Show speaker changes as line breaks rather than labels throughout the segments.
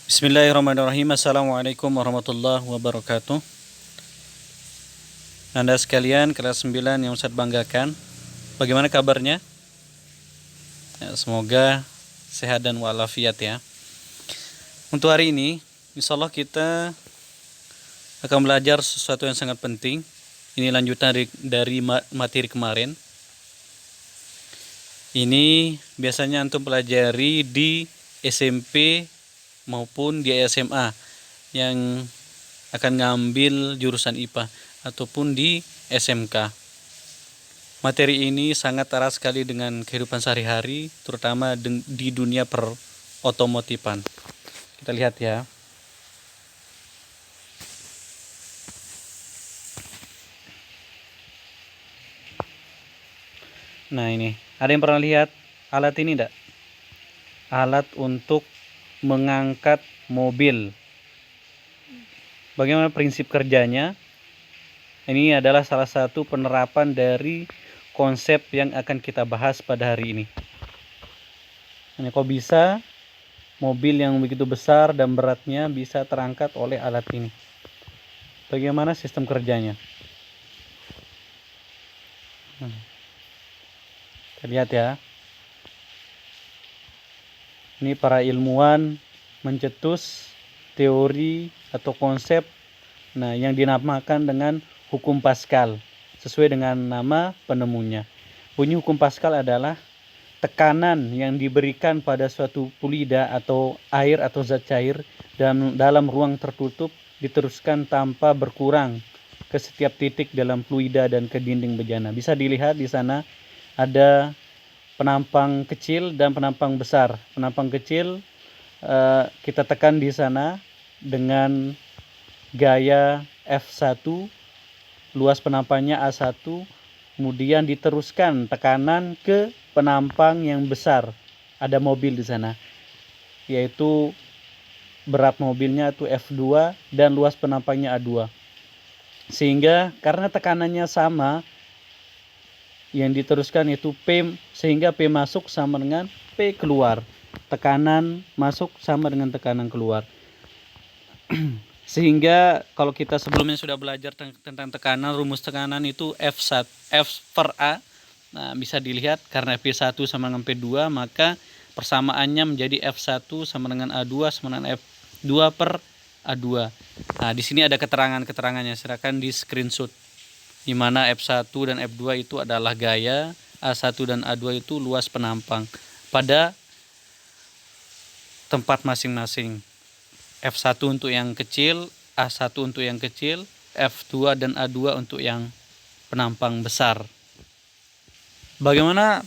Bismillahirrahmanirrahim. Assalamualaikum warahmatullahi wabarakatuh. Anda sekalian kelas 9 yang Ustadz banggakan, bagaimana kabarnya? Ya, semoga sehat dan walafiat ya. Untuk hari ini, insya Allah kita akan belajar sesuatu yang sangat penting. Ini lanjutan dari materi kemarin. Ini biasanya antum pelajari di SMP maupun di SMA yang akan ngambil jurusan IPA ataupun di SMK. Materi ini sangat erat sekali dengan kehidupan sehari-hari, terutama di dunia per-otomotifan. Kita lihat ya. Nah ini, ada yang pernah lihat alat ini enggak? Alat untuk mengangkat mobil. Bagaimana prinsip kerjanya? Ini adalah salah satu penerapan dari konsep yang akan kita bahas pada hari ini. Ini kok bisa mobil yang begitu besar dan beratnya bisa terangkat oleh alat ini? Bagaimana sistem kerjanya? Kita lihat ya. Ini para ilmuwan mencetus teori atau konsep yang dinamakan dengan hukum Pascal sesuai dengan nama penemunya. Bunyi hukum Pascal adalah tekanan yang diberikan pada suatu fluida atau air atau zat cair dalam ruang tertutup diteruskan tanpa berkurang ke setiap titik dalam fluida dan ke dinding bejana. Bisa dilihat di sana ada penampang kecil dan penampang besar. Penampang kecil kita tekan di sana dengan gaya F1, luas penampangnya A1, kemudian diteruskan tekanan ke penampang yang besar. Ada mobil di sana, yaitu berat mobilnya itu F2 dan luas penampangnya A2. Sehingga karena tekanannya sama, yang diteruskan itu P, sehingga P masuk sama dengan P keluar. Tekanan masuk sama dengan tekanan keluar. Sehingga kalau kita sebelumnya sudah belajar tentang tekanan, rumus tekanan itu F1, F per A. Nah, bisa dilihat karena P1 sama dengan P2, maka persamaannya menjadi F1 sama dengan A2 sama dengan F2 per A2. Nah, di sini ada keterangannya, silakan di screenshot. Di mana F1 dan F2 itu adalah gaya, A1 dan A2 itu luas penampang pada tempat masing-masing. F1 untuk yang kecil, A1 untuk yang kecil, F2 dan A2 untuk yang penampang besar. Bagaimana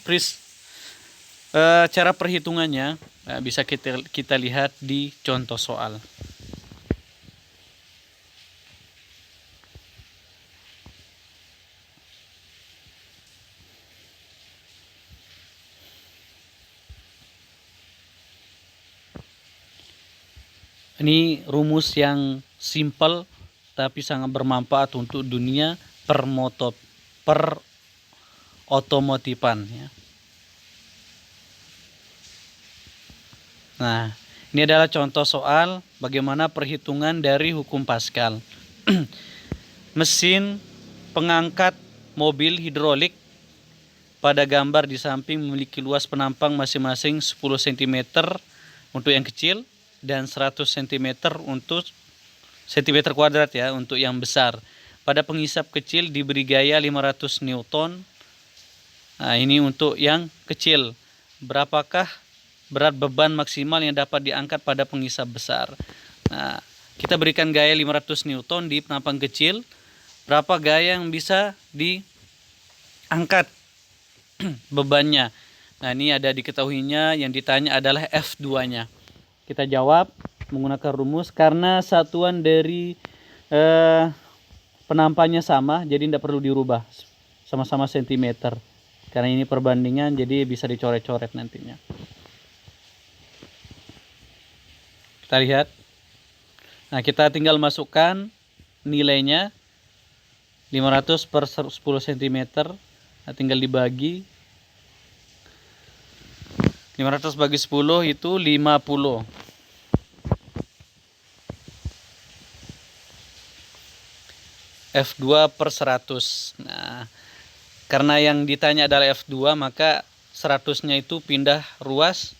cara perhitungannya? Bisa kita lihat di contoh soal. Ini rumus yang simple tapi sangat bermanfaat untuk dunia per-otomotifan ya. Nah, ini adalah contoh soal bagaimana perhitungan dari hukum Pascal. Mesin pengangkat mobil hidrolik pada gambar di samping memiliki luas penampang masing-masing 10 cm untuk yang kecil dan 100 cm untuk cm kuadrat ya untuk yang besar. Pada pengisap kecil diberi gaya 500 Newton. Nah, ini untuk yang kecil. Berapakah berat beban maksimal yang dapat diangkat pada pengisap besar? Nah, kita berikan gaya 500 Newton di penampang kecil. Berapa gaya yang bisa diangkat bebannya? Nah, ini ada diketahuinya, yang ditanya adalah F2-nya. Kita jawab menggunakan rumus karena satuan dari penampangnya sama, jadi tidak perlu dirubah, sama-sama sentimeter. Karena ini perbandingan, jadi bisa dicoret-coret nantinya. Kita lihat. Nah, kita tinggal masukkan nilainya 500 per 10 cm. Nah, tinggal dibagi. 500 bagi 10 itu 50. F2 per 100. Nah, karena yang ditanya adalah F2, maka 100-nya itu pindah ruas.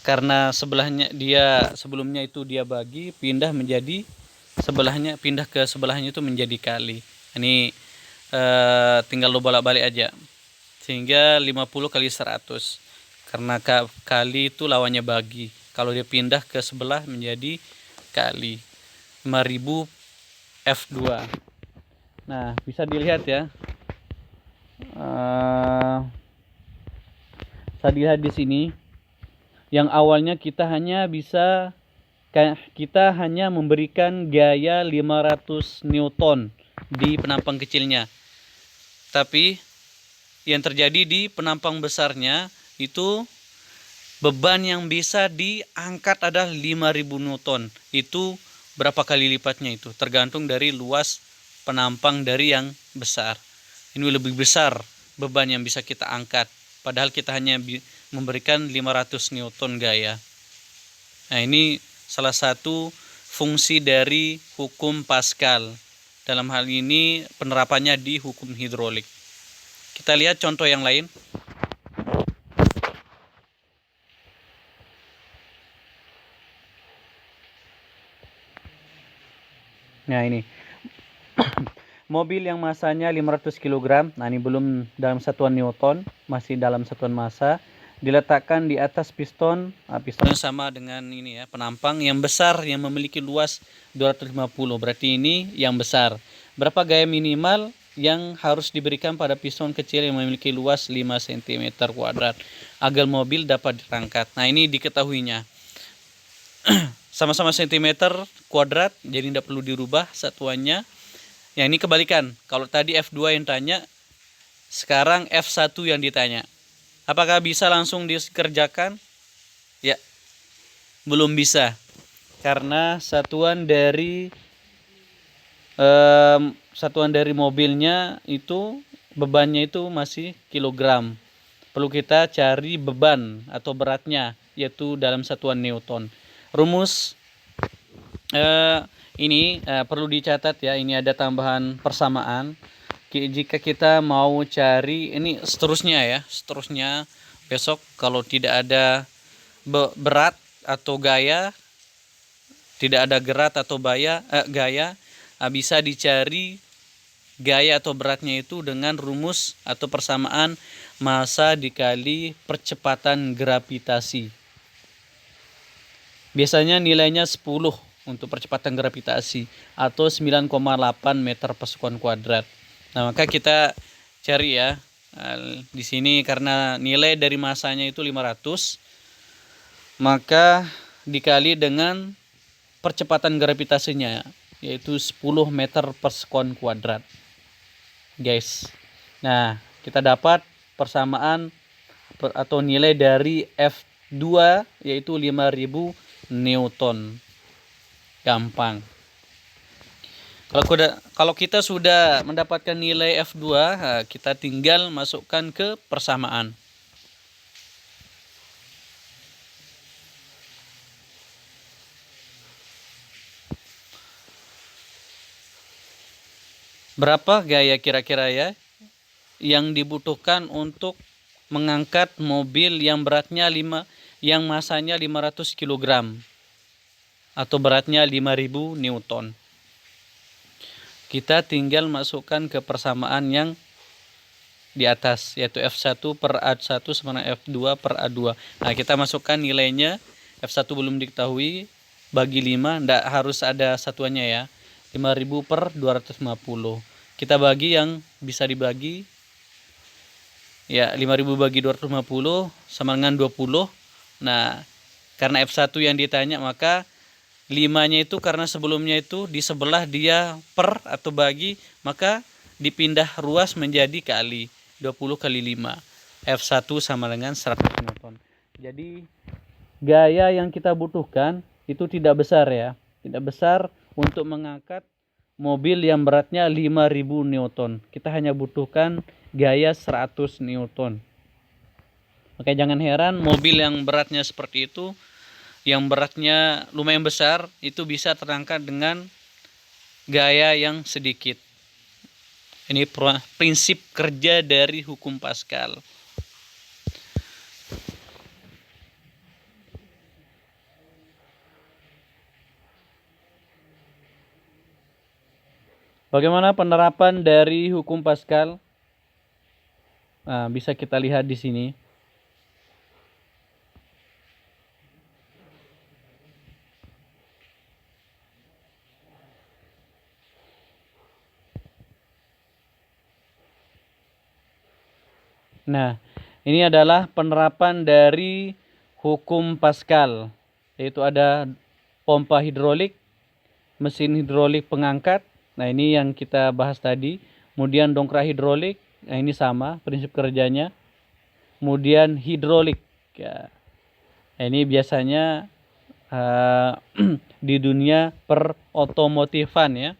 Karena sebelumnya itu dia bagi, pindah ke sebelahnya itu menjadi kali. Ini tinggal lo bolak-balik aja. Sehingga 50 kali 100. Karena kali itu lawannya bagi. Kalau dia pindah ke sebelah menjadi kali. 5000 F2. Nah, bisa dilihat ya. Bisa dilihat di sini. Yang awalnya kita hanya memberikan gaya 500 Newton di penampang kecilnya. Tapi yang terjadi di penampang besarnya itu beban yang bisa diangkat adalah 5000 Newton. Itu berapa kali lipatnya itu? Tergantung dari luas penampang dari yang besar. Ini lebih besar beban yang bisa kita angkat. Padahal kita hanya memberikan 500 Newton gaya. Nah, ini salah satu fungsi dari hukum Pascal. Dalam hal ini penerapannya di hukum hidrolik. Kita lihat contoh yang lain. Nah, ini. Mobil yang masanya 500 kg, nah ini belum dalam satuan Newton, masih dalam satuan massa, diletakkan di atas piston yang sama dengan ini ya, penampang yang besar yang memiliki luas 250, berarti ini yang besar. Berapa gaya minimal yang harus diberikan pada piston kecil yang memiliki luas 5 cm kuadrat agar mobil dapat dirangkat? Nah, ini diketahuinya. Sama-sama cm kuadrat, jadi tidak perlu dirubah satuannya. Yang ini kebalikan. Kalau tadi F2 yang tanya, sekarang F1 yang ditanya. Apakah bisa langsung dikerjakan? Ya, belum bisa. Karena satuan dari mobilnya itu bebannya itu masih kilogram. Perlu kita cari beban atau beratnya, yaitu dalam satuan Newton. Rumus ini perlu dicatat ya, ini ada tambahan persamaan. Jika kita mau cari ini seterusnya besok kalau tidak ada berat atau gaya, tidak ada gerat atau gaya, bisa dicari gaya atau beratnya itu dengan rumus atau persamaan massa dikali percepatan gravitasi. Biasanya nilainya 10 untuk percepatan gravitasi atau 9,8 meter per sekon kuadrat. Nah, maka kita cari ya. Di sini karena nilai dari masanya itu 500, maka dikali dengan percepatan gravitasinya yaitu 10 meter per sekon kuadrat. Guys. Nah, kita dapat persamaan atau nilai dari F2 yaitu 5000 Newton. Gampang. Kalau kita sudah mendapatkan nilai F2, kita tinggal masukkan ke persamaan. Berapa gaya kira-kira ya yang dibutuhkan untuk mengangkat mobil yang masanya 500 kg atau beratnya 5000 Newton. Kita tinggal masukkan ke persamaan yang di atas, yaitu F1 per A1 sama F2 per A2. Nah, kita masukkan nilainya. F1 belum diketahui, bagi 5, tidak harus ada satuannya ya. 5000 per 250. Kita bagi yang bisa dibagi. Ya, 5000 bagi 250 sama dengan 20. Nah, karena F1 yang ditanya, maka 5-nya itu karena sebelumnya itu di sebelah dia per atau bagi, maka dipindah ruas menjadi kali. 20 kali 5. F1 sama dengan 100 Newton. Jadi gaya yang kita butuhkan itu tidak besar ya. Tidak besar untuk mengangkat mobil yang beratnya 5000 Newton. Kita hanya butuhkan gaya 100 Newton. Oke, jangan heran mobil yang beratnya seperti itu, yang beratnya lumayan besar, itu bisa terangkat dengan gaya yang sedikit. Ini prinsip kerja dari hukum Pascal. Bagaimana penerapan dari hukum Pascal? Nah, bisa kita lihat di sini. Nah, ini adalah penerapan dari hukum Pascal, yaitu ada pompa hidrolik, mesin hidrolik pengangkat. Nah, ini yang kita bahas tadi. Kemudian dongkrak hidrolik. Nah, ini sama prinsip kerjanya. Kemudian hidrolik. Ya. Nah, ini biasanya di dunia perotomotifan ya,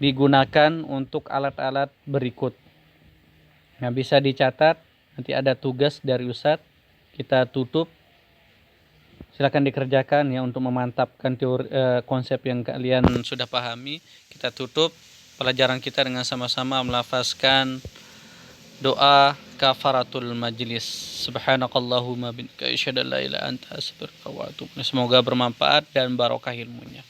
digunakan untuk alat-alat berikut. Nah, bisa dicatat, nanti ada tugas dari Ustadz, kita tutup. Silakan dikerjakan ya untuk memantapkan teori, konsep yang kalian sudah pahami. Kita tutup pelajaran kita dengan sama-sama melafazkan doa kafaratul majlis. Subhanakallahumma bihamdika asyhadu an la ilaha illa anta astaghfiruka wa atubu ilaik. Semoga bermanfaat dan barokah ilmunya.